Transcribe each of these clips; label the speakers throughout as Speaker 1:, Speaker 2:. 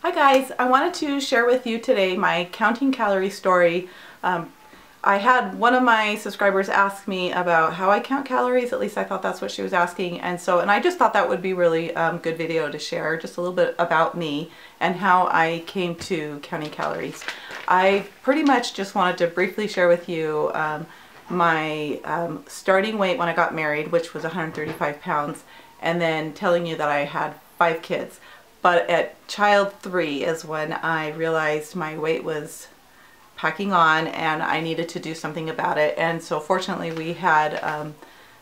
Speaker 1: Hi guys, I wanted to share with you today my counting calorie story. I had one of my subscribers ask me about how I count calories, at least I thought that's what she was asking, and I just thought that would be really good video to share, just a little bit about me and how I came to counting calories. I pretty much just wanted to briefly share with you my starting weight when I got married, which was 135 pounds, and then telling you that I had 5 kids. But at child 3 is when I realized my weight was packing on and I needed to do something about it. And so fortunately we had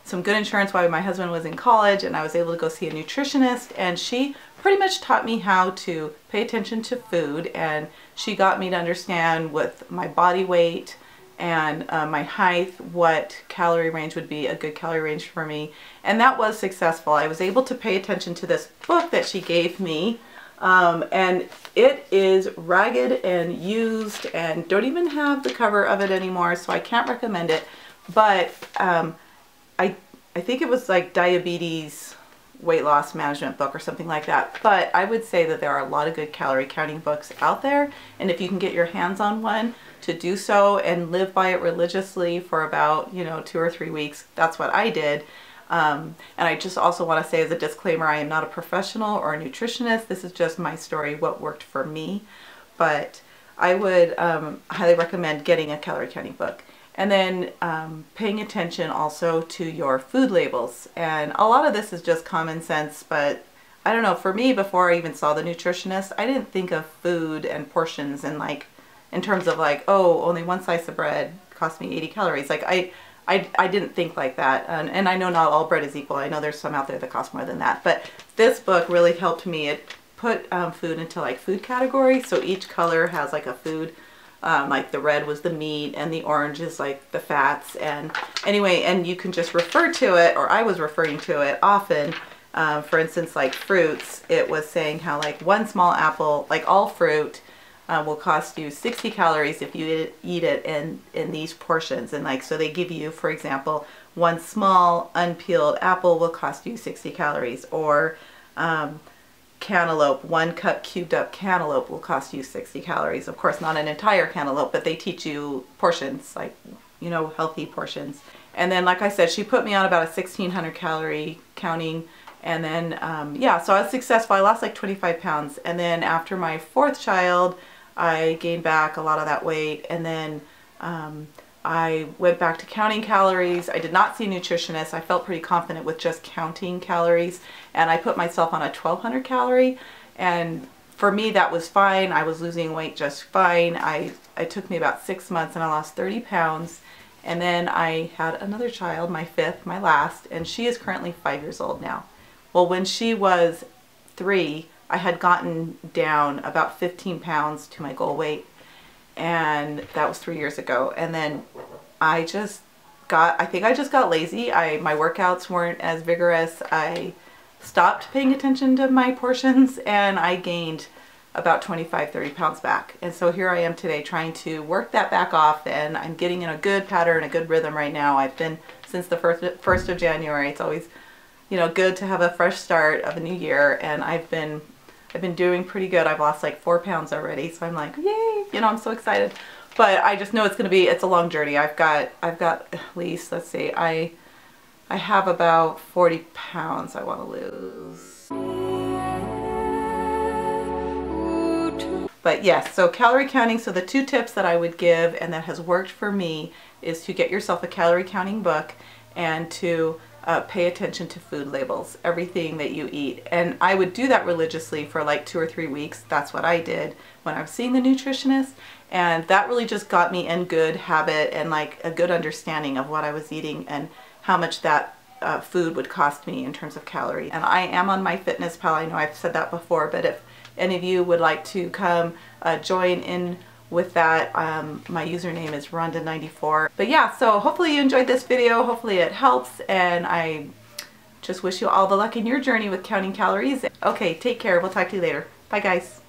Speaker 1: some good insurance while my husband was in college, and I was able to go see a nutritionist, and she pretty much taught me how to pay attention to food, and she got me to understand with my body weight and my height what calorie range would be a good calorie range for me, and that was successful. I was able to pay attention to this book that she gave me, and it is ragged and used and don't even have the cover of it anymore, so I can't recommend it. But I think it was like diabetes weight loss management book or something like that. But I would say that there are a lot of good calorie counting books out there, and if you can get your hands on one, to do so and live by it religiously for about 2 or 3 weeks. That's what I did. And I just also want to say as a disclaimer, I am not a professional or a nutritionist. This is just my story, what worked for me. But I would highly recommend getting a calorie counting book. And then paying attention also to your food labels. And a lot of this is just common sense, but I don't know, for me, before I even saw the nutritionist, I didn't think of food and portions and in terms of oh, only one slice of bread cost me 80 calories. I didn't think like that. And I know not all bread is equal. I know there's some out there that cost more than that. But this book really helped me. It put food into food categories. So each color has a food. Like the red was the meat and the orange is the fats, and anyway, and you can just refer to it, or I was referring to it often. For instance, fruits, it was saying how one small apple, all fruit, will cost you 60 calories if you eat it in these portions. And so they give you, for example, one small unpeeled apple will cost you 60 calories, or cantaloupe, 1 cup cubed up cantaloupe will cost you 60 calories. Of course, not an entire cantaloupe, but they teach you portions, healthy portions. And then, like I said, she put me on about a 1,600 calorie counting. And then, yeah, so I was successful. I lost 25 pounds. And then after my 4th child, I gained back a lot of that weight. And then I went back to counting calories. I did not see a nutritionist. I felt pretty confident with just counting calories, and I put myself on a 1,200 calorie, and for me that was fine. I was losing weight just fine. It took me about 6 months and I lost 30 pounds, and then I had another child, my 5th, my last, and she is currently 5 years old now. Well, when she was 3, I had gotten down about 15 pounds to my goal weight, and that was 3 years ago. And then I think I just got lazy. My workouts weren't as vigorous. I stopped paying attention to my portions, and I gained about 25-30 pounds back. And so here I am today trying to work that back off, and I'm getting in a good pattern, a good rhythm right now. I've been since the 1st of January. It's always good to have a fresh start of a new year, and I've been doing pretty good. I've lost 4 pounds already, so I'm yay, I'm so excited. But I just know it's a long journey. I've got at least, let's see, I have about 40 pounds I want to lose. But yes, so calorie counting, so the 2 tips that I would give and that has worked for me is to get yourself a calorie counting book and to pay attention to food labels, everything that you eat. And I would do that religiously for 2 or 3 weeks. That's what I did when I was seeing the nutritionist, and that really just got me in good habit and a good understanding of what I was eating and how much that food would cost me in terms of calories. And I am on MyFitnessPal. I know I've said that before, but if any of you would like to come join in with that, my username is Rhonda94. But yeah, so hopefully you enjoyed this video. Hopefully it helps, and I just wish you all the luck in your journey with counting calories. Okay, take care. We'll talk to you later. Bye guys.